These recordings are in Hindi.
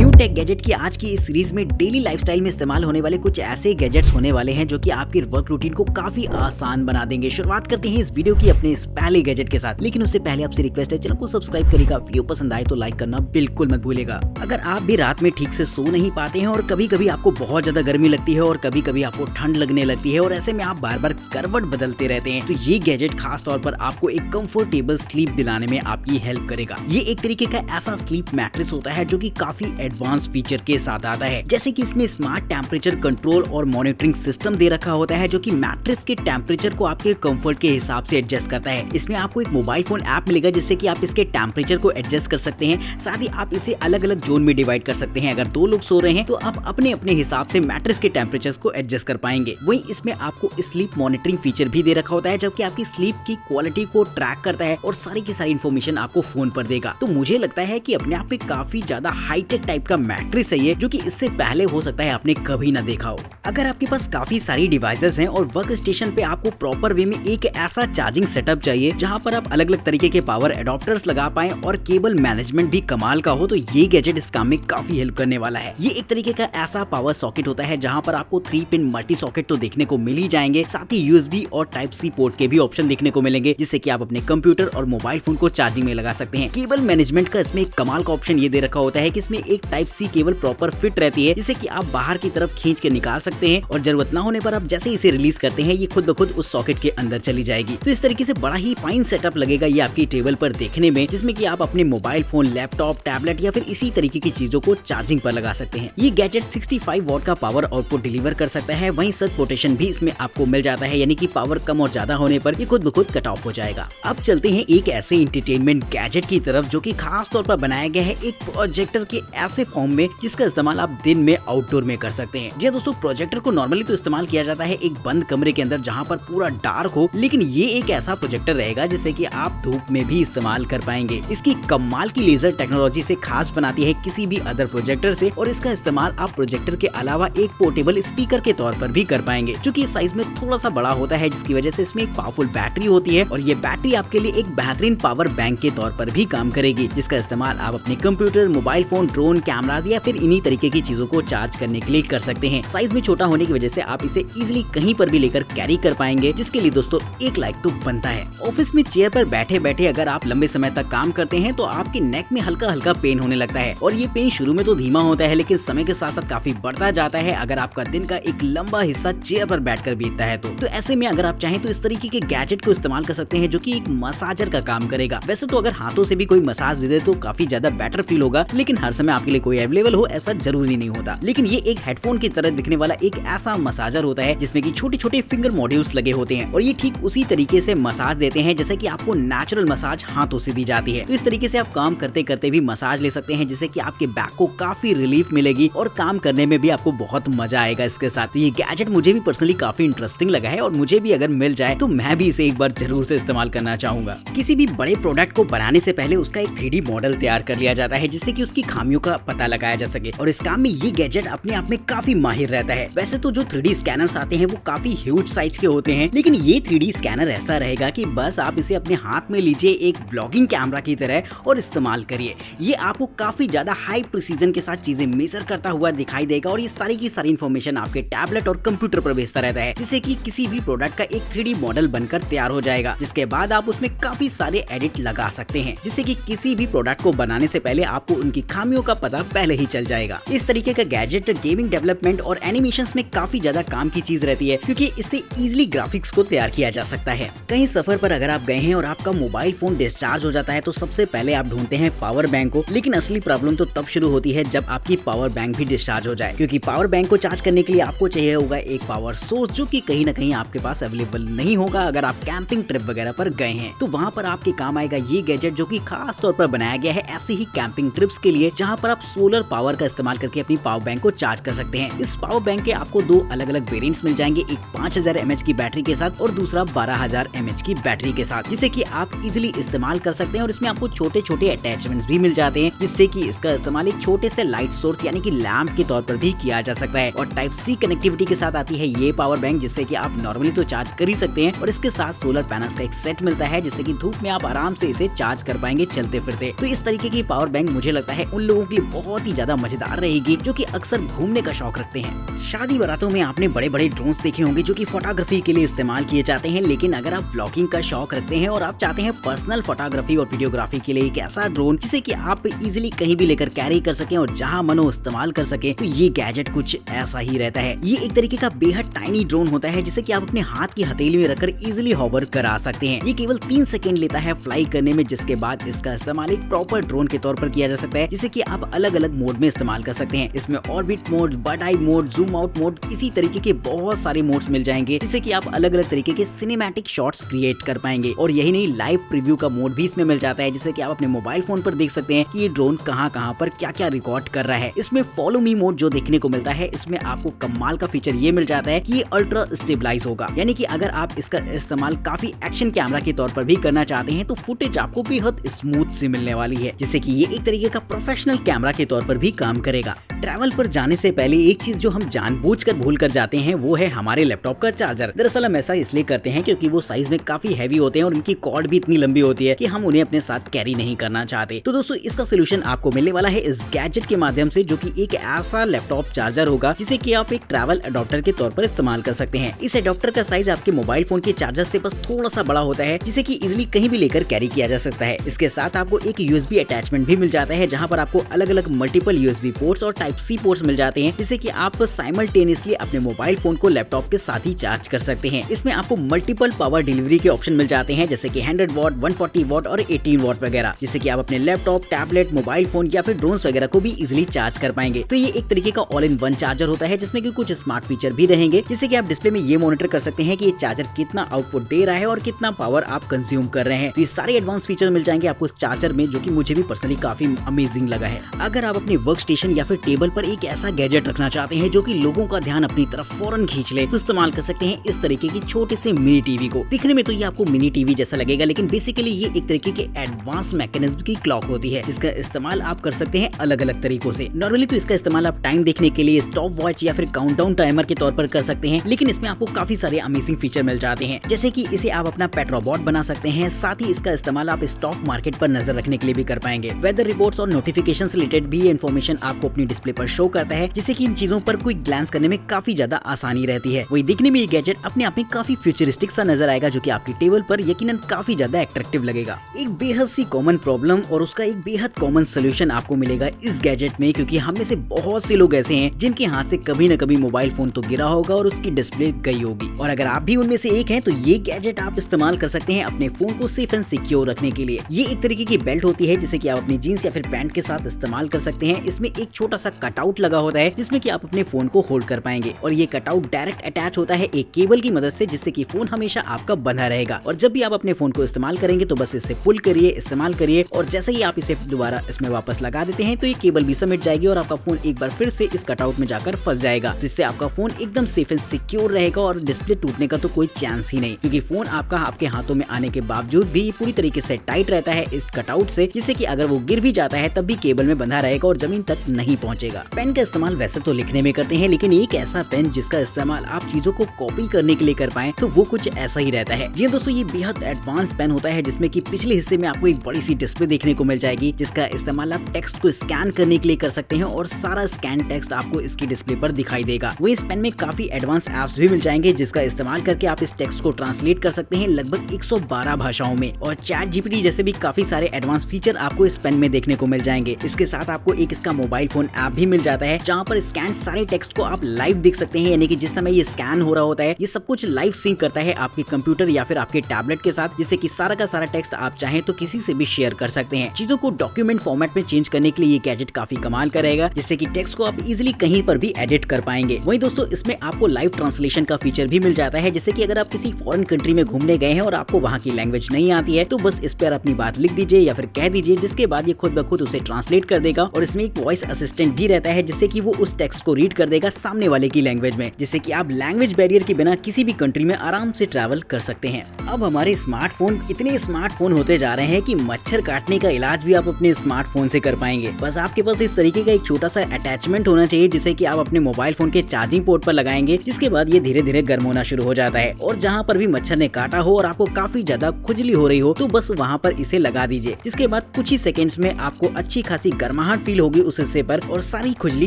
न्यू टेक गैजेट की आज की इस सीरीज में डेली लाइफस्टाइल में इस्तेमाल होने वाले कुछ ऐसे गैजेट्स होने वाले हैं जो कि आपके वर्क रूटीन को काफी आसान बना देंगे। शुरुआत करते हैं इस वीडियो की अपने इस पहले गैजेट के साथ, लेकिन उससे पहले आपसे रिक्वेस्ट है चैनल को सब्सक्राइब करेगा, वीडियो पसंद आए तो लाइक करना बिल्कुल मत भूलेगा। अगर आप भी रात में ठीक से सो नहीं पाते हैं और कभी कभी आपको बहुत ज्यादा गर्मी लगती है और कभी कभी आपको ठंड लगने लगती है और ऐसे में आप बार बार करवट बदलते रहते हैं, तो ये गैजेट खास तौर पर आपको एक कंफर्टेबल स्लीप दिलाने में आपकी हेल्प करेगा। ये एक तरीके का ऐसा स्लीप मैट्रेस होता है जो कि काफी एडवांस फीचर के साथ आता है, जैसे कि इसमें स्मार्ट टेम्परेचर कंट्रोल और मॉनिटरिंग सिस्टम दे रखा होता है जो कि मैट्रेस के टेम्परेचर को आपके कंफर्ट के हिसाब से एडजस्ट करता है। इसमें आपको एक मोबाइल फोन ऐप मिलेगा जिससे कि आप इसके टेम्परेचर को एडजस्ट कर सकते हैं। साथ ही आप इसे अलग अलग जोन में डिवाइड कर सकते हैं। अगर 2 लोग सो रहे हैं तो आप अपने अपने हिसाब से मैट्रेस के टेम्परेचर को एडजस्ट कर पाएंगे। वहीं इसमें आपको स्लीप मॉनिटरिंग फीचर भी दे रखा होता है जबकि आपकी स्लीप की क्वालिटी को ट्रैक करता है और सारी की सारी इन्फॉर्मेशन आपको फोन पर देगा। तो मुझे लगता है कि अपने आप में काफी ज्यादा हाईटेक टाइप का मैट्रेस है ये, जो कि इससे पहले हो सकता है आपने कभी ना देखा हो। अगर आपके पास काफी सारी डिवाइसेस हैं और वर्क स्टेशन पे आपको प्रॉपर वे में एक ऐसा चार्जिंग सेटअप चाहिए जहां पर आप अलग अलग तरीके के पावर एडॉप्टर्स लगा पाएं और केबल मैनेजमेंट भी कमाल का हो, तो ये गैजेट इस काम में काफी हेल्प करने वाला है। ये एक तरीके का ऐसा पावर सॉकेट होता है जहां पर आपको 3 पिन मल्टी सॉकेट तो देखने को मिल ही जाएंगे, साथ ही यूएसबी और टाइप सी पोर्ट के भी ऑप्शन देखने को मिलेंगे जिससे कि आप अपने कंप्यूटर और मोबाइल फोन को चार्जिंग में लगा सकते हैं। केबल मैनेजमेंट का इसमें एक कमाल का ऑप्शन ये दे रखा होता है कि इसमें एक type C cable proper fit रहती है जिससे कि आप बाहर की तरफ खींच के निकाल सकते हैं और जरूरत ना होने पर आप जैसे इसे रिलीज करते हैं ये खुद ब खुद उस सॉकेट के अंदर चली जाएगी। तो इस तरीके से बड़ा ही फाइन सेटअप लगेगा ये आपकी टेबल पर देखने में, जिसमें कि आप अपने मोबाइल फोन, लैपटॉप, टैबलेट या फिर इसी तरीके की चीजों को चार्जिंग पर लगा सकते हैं। ये गैजेट 65 वॉट का पावर आउटपुट डिलीवर कर सकता है। वहीं सर्ज प्रोटेक्शन भी इसमें आपको मिल जाता है, यानी कि पावर कम और ज्यादा होने पर ये खुद ब खुद कट ऑफ हो जाएगा। अब चलते हैं एक ऐसे इंटरटेनमेंट गैजेट की तरफ जो कि खास तौर पर बनाया गया है एक प्रोजेक्टर के ऐसे फॉर्म में जिसका इस्तेमाल आप दिन में आउटडोर में कर सकते हैं। जी दोस्तों, प्रोजेक्टर को नॉर्मली तो इस्तेमाल किया जाता है एक बंद कमरे के अंदर जहां पर पूरा डार्क हो, लेकिन ये एक ऐसा प्रोजेक्टर रहेगा जिसे कि आप धूप में भी इस्तेमाल कर पाएंगे। इसकी कमाल की लेजर टेक्नोलॉजी से खास बनाती है किसी भी अदर प्रोजेक्टर से, और इसका इस्तेमाल आप प्रोजेक्टर के अलावा एक पोर्टेबल स्पीकर के तौर पर भी कर पाएंगे जो कि साइज में थोड़ा सा बड़ा होता है, जिसकी वजह से इसमें एक पावरफुल बैटरी होती है और ये बैटरी आपके लिए एक बेहतरीन पावर बैंक के तौर पर भी काम करेगी, जिसका इस्तेमाल आप अपने computer, mobile phone, drone, cameras या फिर इन्हीं तरीके की चीजों को चार्ज करने के लिए कर सकते हैं। साइज में छोटा होने की वजह से आप इसे इजीली कहीं पर भी लेकर कैरी कर पाएंगे, जिसके लिए दोस्तों एक लाइक तो बनता है। ऑफिस में चेयर पर बैठे बैठे अगर आप लंबे समय तक काम करते हैं तो आपके नेक में हल्का हल्का पेन होने लगता है और ये पेन शुरू में तो धीमा होता है लेकिन समय के साथ साथ काफी बढ़ता जाता है अगर आपका दिन का एक लंबा हिस्सा चेयर पर बैठकर बीतता है तो ऐसे में अगर आप चाहें तो इस तरीके के गैजेट को इस्तेमाल कर सकते हैं जो कि एक मसाजर का काम करेगा। वैसे तो अगर हाथों से भी कोई मसाज दे दे तो काफी ज्यादा बेटर फील होगा, लेकिन हर समय आपके लिए कोई अवेलेबल हो ऐसा जरूरी नहीं होता। लेकिन ये एक हेडफोन की तरह दिखने वाला एक ऐसा मसाजर होता है जिसमें कि छोटे छोटे फिंगर मॉड्यूल्स लगे होते हैं और ये ठीक उसी तरीके से मसाज देते हैं जैसे कि आपको नेचुरल मसाज हाथों से दी जाती है। तो इस तरीके से आप काम करते करते भी मसाज ले सकते हैं जिससे कि आपके बैक को काफी रिलीफ मिलेगी और काम करने में भी आपको बहुत मजा आएगा इसके साथ। ये गैजेट मुझे भी पर्सनली काफी इंटरेस्टिंग लगा है और मुझे भी अगर मिल जाए तो मैं भी इसे एक बार जरूर से इस्तेमाल करना चाहूंगा। किसी भी बड़े प्रोडक्ट को बनाने से पहले उसका एक 3D मॉडल तैयार कर लिया जाता है जिससे कि उसकी खामियों का पता लगाया जा सके और इस काम में ये गैजेट अपने आप में काफी माहिर रहता है। वैसे तो जो 3D स्कैनर्स आते हैं वो काफी ह्यूज साइज के होते हैं, लेकिन ये 3D स्कैनर ऐसा रहेगा कि बस आप इसे अपने हाथ में लीजिए एक व्लॉगिंग कैमरा की तरह और इस्तेमाल करिए। ये आपको काफी ज्यादा हाई प्रिसीजन के साथ चीजें मेजर करता हुआ दिखाई देगा और ये सारी की सारी इन्फॉर्मेशन आपके टैबलेट और कंप्यूटर पर भेजता रहता है जिससे कि किसी भी प्रोडक्ट का एक 3D मॉडल बनकर तैयार हो जाएगा, जिसके बाद आप उसमें काफी सारे एडिट लगा सकते हैं जिससे कि किसी भी प्रोडक्ट को बनाने से पहले आपको उनकी खामियों का पता पहले ही चल जाएगा। इस तरीके का गैजेट गेमिंग डेवलपमेंट और एनिमेशंस में काफी ज्यादा काम की चीज रहती है क्योंकि इससे इजीली ग्राफिक्स को तैयार किया जा सकता है। कहीं सफर पर अगर आप गए हैं और आपका मोबाइल फोन डिस्चार्ज हो जाता है तो सबसे पहले आप ढूंढते हैं पावर बैंक को, लेकिन असली प्रॉब्लम तो तब शुरू होती है जब आपकी पावर बैंक भी डिस्चार्ज हो जाए, क्योंकि पावर बैंक को चार्ज करने के लिए आपको चाहिए होगा एक पावर सोर्स जो कि कहीं ना कहीं आपके पास अवेलेबल नहीं होगा अगर आप कैंपिंग ट्रिप वगैरह पर गए हैं। तो वहाँ पर आपके काम आएगा ये गैजेट जो कि खास तौर पर बनाया गया है ऐसी ही कैंपिंग ट्रिप्स के लिए, जहाँ पर आप सोलर पावर का इस्तेमाल करके अपनी पावर बैंक को चार्ज कर सकते हैं। इस पावर बैंक के आपको 2 अलग अलग वेरिएंट्स मिल जाएंगे, एक 5000 mAh की बैटरी के साथ और दूसरा 12000 mAh की बैटरी के साथ, जिसे कि आप इजीली इस्तेमाल कर सकते हैं और इसमें आपको छोटे छोटे अटैचमेंट्स भी मिल जाते हैं जिससे कि इसका इस्तेमाल एक छोटे से लाइट सोर्स यानी कि लैंप के तौर पर भी किया जा सकता है। और टाइप सी कनेक्टिविटी के साथ आती है ये पावर बैंक जिससे कि आप नॉर्मली तो चार्ज कर ही सकते हैं और इसके साथ सोलर पैनल्स का एक सेट मिलता है जिससे कि धूप में आप आराम से इसे चार्ज कर पाएंगे चलते फिरते। तो इस तरीके की पावर बैंक मुझे लगता है उन लोगों के लिए बहुत ही ज्यादा मजेदार रहेगी, जो कि अक्सर घूमने का शौक रखते हैं। शादी बारातों में आपने बड़े बड़े ड्रोन्स देखे होंगे जो कि फोटोग्राफी के लिए इस्तेमाल किए जाते हैं, लेकिन अगर आप व्लॉगिंग का शौक रखते हैं और आप चाहते हैं पर्सनल फोटोग्राफी और वीडियोग्राफी के लिए एक ऐसा ड्रोन जिसे कि आप इजीली कहीं भी लेकर कैरी कर सकें और जहां मनो इस्तेमाल कर सके, तो ये गैजेट कुछ ऐसा ही रहता है। ये एक तरीके का बेहद टाइनी ड्रोन होता है जिसे कि आप अपने हाथ की हथेली में रखकर इजीली हॉवर करा सकते हैं। ये केवल 3 सेकंड लेता है फ्लाई करने में, जिसके बाद इसका इस्तेमाल एक प्रॉपर ड्रोन के तौर पर किया जा सकता है, जिसे कि आप अलग अलग मोड में इस्तेमाल कर सकते हैं। इसमें ऑर्बिट मोड, बर्ड आई मोड, जूम आउट मोड, इसी तरीके के बहुत सारे मोड्स मिल जाएंगे, जिससे कि आप अलग अलग तरीके के सिनेमैटिक शॉट्स क्रिएट कर पाएंगे। और यही नहीं, लाइव प्रीव्यू का मोड भी इसमें मिल जाता है, जिससे कि आप अपने मोबाइल फोन पर देख सकते हैं कि ये ड्रोन कहां पर क्या क्या रिकॉर्ड कर रहा है। इसमें फॉलो मी मोड जो देखने को मिलता है, इसमें आपको कमाल का फीचर ये मिल जाता है कि ये अल्ट्रा स्टेबलाइज होगा, यानी कि अगर आप इसका इस्तेमाल काफी एक्शन कैमरा के तौर पर भी करना चाहते हैं तो फुटेज आपको बेहद स्मूथ से मिलने वाली है, जिससे कि ये एक तरीके का प्रोफेशनल कैमरा के तौर पर भी काम करेगा। ट्रैवल पर जाने से पहले एक चीज जो हम जानबूझकर भूल कर जाते हैं वो है हमारे लैपटॉप का चार्जर। दरअसल हम ऐसा इसलिए करते हैं क्योंकि वो साइज में काफी हैवी होते हैं और उनकी कॉर्ड भी इतनी लंबी होती है कि हम उन्हें अपने साथ कैरी नहीं करना चाहते। तो दोस्तों, इसका सोल्यूशन आपको मिलने वाला है इस गैजेट के माध्यम से, जो कि एक ऐसा लैपटॉप चार्जर होगा जिसे कि आप एक ट्रैवल अडॉप्टर के तौर पर इस्तेमाल कर सकते हैं। इस अडॉप्टर का साइज आपके मोबाइल फोन के चार्जर से बस थोड़ा सा बड़ा होता है, जिसे कि इजिली कहीं भी लेकर कैरी किया जा सकता है। इसके साथ आपको एक यूएसबी अटैचमेंट भी मिल जाता है, जहां पर आपको अलग अलग मल्टीपल यूएसबी पोर्ट्स और टाइप सी पोर्ट्स मिल जाते हैं, जिससे कि आप साइमल्टेनियसली अपने मोबाइल फोन को लैपटॉप के साथ ही चार्ज कर सकते हैं। इसमें आपको मल्टीपल पावर डिलीवरी के ऑप्शन मिल जाते हैं, जैसे कि 100 वॉट, 140 वॉट और 18 वॉट वगैरह, जिससे कि आप अपने लैपटॉप, टैबलेट, मोबाइल फोन या फिर ड्रोन्स वगैरह को भी इजिली चार्ज कर पाएंगे। तो ये एक तरीके का ऑल इन वन चार्जर होता है, जिसमें कि कुछ स्मार्ट फीचर भी रहेंगे, जिससे कि आप डिस्प्ले में ये मॉनिटर कर सकते हैं कि ये चार्जर कितना आउटपुट दे रहा है और कितना पावर आप कंज्यूम कर रहे हैं। तो ये सारे एडवांस फीचर मिल जाएंगे आपको इस चार्जर में, जो कि मुझे भी पर्सनली काफी अमेजिंग लगा है। अगर आप अपने वर्क स्टेशन या फिर टेबल पर एक ऐसा गैजेट रखना चाहते हैं जो कि लोगों का ध्यान अपनी तरफ फौरन खींच ले, तो इस्तेमाल कर सकते हैं इस तरीके की छोटे से मिनी टीवी को। दिखने में तो ये आपको मिनी टीवी जैसा लगेगा, लेकिन बेसिकली ये एक तरीके के एडवांस मैकेनिज्म की क्लॉक होती है, जिसका इस्तेमाल आप कर सकते हैं अलग अलग तरीकों से। नॉर्मली तो इसका इस्तेमाल आप टाइम देखने के लिए स्टॉप वॉच या फिर काउंटडाउन टाइमर के तौर पर कर सकते हैं, लेकिन इसमें आपको काफी सारे अमेजिंग फीचर मिल जाते हैं, जैसे कि इसे आप अपना पेट रोबोट बना सकते हैं। साथ ही इसका इस्तेमाल आप स्टॉक मार्केट पर नजर रखने के लिए भी कर पाएंगे। वेदर रिपोर्ट्स और नोटिफिकेशन से रिलेटेड भी इन्फॉर्मेशन आपको अपनी डिस्प्ले पर शो करता है, जिससे कि इन चीजों पर क्विक ग्लैंस करने में काफी ज्यादा आसानी रहती है। वही दिखने में ये गैजेट अपने आप में काफी फ्यूचरिस्टिक सा नजर आएगा, जो कि आपकी टेबल पर यकीनन काफी ज्यादा अट्रैक्टिव लगेगा। एक बेहद सी कॉमन प्रॉब्लम और उसका एक बेहद कॉमन सोल्यूशन आपको मिलेगा इस गैजेट में, क्योंकि हम में से बहुत से लोग ऐसे हैं जिनके हाथ से कभी न कभी मोबाइल फोन तो गिरा होगा और उसकी डिस्प्ले गई होगी। और अगर आप भी उनमें से एक हैं, तो ये गैजेट आप इस्तेमाल कर सकते हैं अपने फोन को सेफ एंड सिक्योर रखने के लिए। ये एक तरीके की बेल्ट होती है, जिसे कि आप अपनी जीन्स या फिर पैंट के साथ इस्तेमाल कर सकते हैं। इसमें एक छोटा सा कटआउट लगा होता है, जिसमें कि आप अपने फोन को होल्ड कर पाएंगे, और ये कटआउट डायरेक्ट अटैच होता है एक केबल की मदद से, जिससे कि फोन हमेशा आपका बंधा रहेगा। और जब भी आप अपने फोन को इस्तेमाल करेंगे तो बस इसे पुल करिए, इस्तेमाल करिए, और जैसे ही आप इसे दोबारा इसमें वापस लगा देते हैं तो ये केबल भी समेट जाएगी और आपका फोन एक बार फिर से इस कटआउट में जाकर फंस जाएगा। तो इससे आपका फोन एकदम सेफ एंड सिक्योर रहेगा और डिस्प्ले टूटने का तो कोई चांस ही नहीं, क्योंकि फोन आपका आपके हाथों में आने के बावजूद भी पूरी तरीके से टाइट रहता है इस कटआउट से, जिससे कि अगर वो गिर भी जाता है तब भी केबल में बंधा रहेगा और जमीन तक नहीं पहुंचेगा। पेन का इस्तेमाल वैसे तो लिखने में करते हैं, लेकिन एक ऐसा पेन जिसका इस्तेमाल आप चीजों को कॉपी करने के लिए कर पाए, तो वो कुछ ऐसा ही रहता है। जी दोस्तों, ये बेहद एडवांस पेन होता है, जिसमें कि पिछले हिस्से में आपको एक बड़ी सी डिस्प्ले देखने को मिल जाएगी, जिसका इस्तेमाल आप टेक्स्ट को स्कैन करने के लिए कर सकते हैं और सारा स्कैन टेक्स्ट आपको इसकी डिस्प्ले पर दिखाई देगा। वही इस पेन में काफी एडवांस एप्स भी मिल जाएंगे, जिसका इस्तेमाल करके आप इस टेक्स्ट को ट्रांसलेट कर सकते हैं लगभग 112 भाषाओं में, और चैट जीपीटी जैसे भी काफी सारे एडवांस फीचर आपको इस पेन में देखने को मिल जाएंगे। इसके साथ आपको एक इसका मोबाइल फोन ऐप भी मिल जाता है, जहाँ पर स्कैन सारे टेक्स्ट को आप लाइव देख सकते हैं, यानी कि जिस समय ये स्कैन हो रहा होता है ये सब कुछ लाइव सिंक करता है आपके कंप्यूटर या फिर आपके टैबलेट के साथ, जिससे कि सारा का सारा टेक्स्ट आप चाहें तो किसी से भी शेयर कर सकते हैं। चीजों को डॉक्यूमेंट फॉर्मेट में चेंज करने के लिए ये गैजेट काफी कमाल का रहेगा, जिससे कि टेक्स्ट को आप इजीली कहीं पर भी एडिट कर पाएंगे। वहीं दोस्तों, इसमें आपको लाइव ट्रांसलेशन का फीचर भी मिल जाता है, जैसे कि अगर आप किसी फॉरेन कंट्री में घूमने गए हैं और आपको वहाँ की लैंग्वेज नहीं आती है, तो बस इस पर अपनी बात लिख दीजिए या फिर कह दीजिए, जिसके बाद ये खुद ब खुद उसे ट्रांसलेट कर देगा। और इसमें एक वॉइस असिस्टेंट भी रहता है, जिससे कि वो उस टेक्स्ट को रीड कर देगा सामने वाले की लैंग्वेज में, जिससे कि आप लैंग्वेज बैरियर के बिना किसी भी कंट्री में आराम से ट्रैवल कर सकते हैं। अब हमारे स्मार्टफोन इतने स्मार्टफोन होते जा रहे हैं कि मच्छर काटने का इलाज भी आप अपने स्मार्टफोन से कर पाएंगे। बस आपके पास इस तरीके का एक छोटा सा अटैचमेंट होना चाहिए, जिसे कि आप अपने मोबाइल फोन के चार्जिंग पोर्ट पर लगाएंगे, जिसके बाद ये धीरे धीरे गर्म होना शुरू हो जाता है। और जहाँ पर भी मच्छर ने काटा हो और आपको काफी ज्यादा खुजली हो रही हो, तो बस वहाँ पर इसे लगा दीजिए, जिसके बाद कुछ ही सेकंड्स में आपको अच्छी खासी गर्माहट फील होगी उस हिस्से पर और सारी खुजली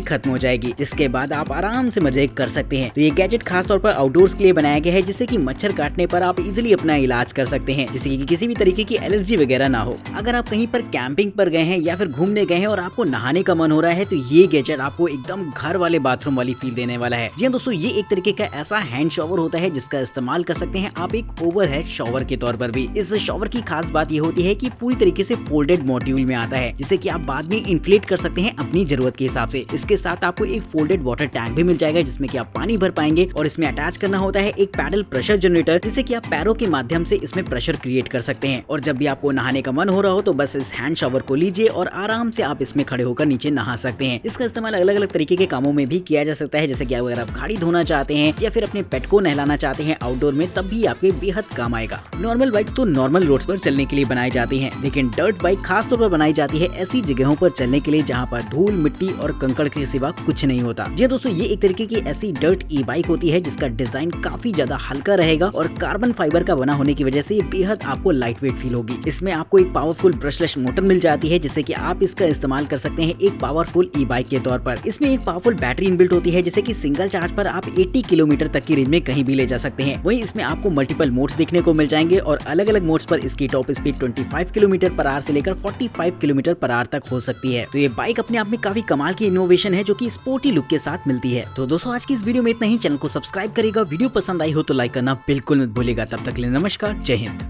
खत्म हो जाएगी, जिसके बाद आप आराम से मजे कर सकते हैं। तो ये गैजेट खास तौर पर आउटडोर्स के लिए बनाया गया है, जिससे कि मच्छर काटने पर आप इजीली अपना इलाज कर सकते हैं, जिससे कि किसी भी तरीके की एलर्जी वगैरह ना हो। अगर आप कहीं पर कैंपिंग पर गए हैं या फिर घूमने गए हैं और आपको नहाने का मन हो रहा है, तो ये गैजेट आपको एकदम घर वाले बाथरूम वाली फील देने वाला है। जी हाँ दोस्तों, ये एक तरीके का ऐसा हैंड शॉवर होता है जिसका इस्तेमाल कर सकते हैं आप एक ओवरहेड शॉवर के तौर पर भी। इस शॉवर की खास बात ये होती है कि पूरी तरीके से फोल्डेड मॉड्यूल में आता है, जिसे कि आप बाद में इन्फ्लेट कर सकते हैं अपनी जरूरत के हिसाब से। इसके साथ आपको एक फोल्डेड वाटर टैंक भी मिल जाएगा, जिसमें कि आप पानी भर पाएंगे और इसमें अटैच करना होता है एक पैडल प्रेशर जनरेटर, जिससे कि आप पैरों के माध्यम से इसमें प्रेशर क्रिएट कर सकते हैं। और जब भी आपको नहाने का मन हो रहा हो तो बस इस हैंड शॉवर को लीजिए और आराम से आप इसमें खड़े होकर नीचे नहा सकते हैं। इसका इस्तेमाल अलग अलग तरीके के कामों में भी किया जा सकता है, जैसे कि अगर आप गाड़ी धोना चाहते हैं या फिर अपने पेट को नहलाना चाहते हैं आउटडोर में, तब भी आपके बेहद काम आएगा। नॉर्मल बाइक तो नॉर्मल रोड्स पर चलने के लिए बनाई जाती हैं, लेकिन डर्ट बाइक खास तौर पर बनाई जाती है ऐसी जगहों पर चलने के लिए जहां पर धूल, मिट्टी और कंकड़ के सिवा कुछ नहीं होता। जी दोस्तों, ये एक तरीके की ऐसी डर्ट ई बाइक होती है जिसका डिजाइन काफी ज्यादा हल्का रहेगा और कार्बन फाइबर का बना होने की वजह से ये बेहद आपको लाइट वेट फील होगी। इसमें आपको एक पावरफुल ब्रशलेस मोटर मिल जाती है, जिससे कि आप इसका इस्तेमाल कर सकते हैं एक पावरफुल ई बाइक के तौर पर। इसमें एक पावरफुल बैटरी इनबिल्ट होती है, जिससे कि सिंगल चार्ज पर आप 80 किलोमीटर तक की रेंज में कहीं भी ले जा सकते हैं। वहीं इसमें आपको मल्टीपल मोड्स देखने को मिल जाएंगे और अलग अलग मोड्स पर इसकी top speed 25 kilometre per hour से लेकर 45 किलोमीटर पर आवर तक हो सकती है। तो ये बाइक अपने आप में काफी कमाल की इनोवेशन है, जो कि स्पोर्टी लुक के साथ मिलती है। तो दोस्तों, आज की इस वीडियो में इतना ही। चैनल को सब्सक्राइब करेगा, वीडियो पसंद आई हो तो लाइक करना बिल्कुल मत भूलिएगा। तब तक के लिए नमस्कार, जय हिंद।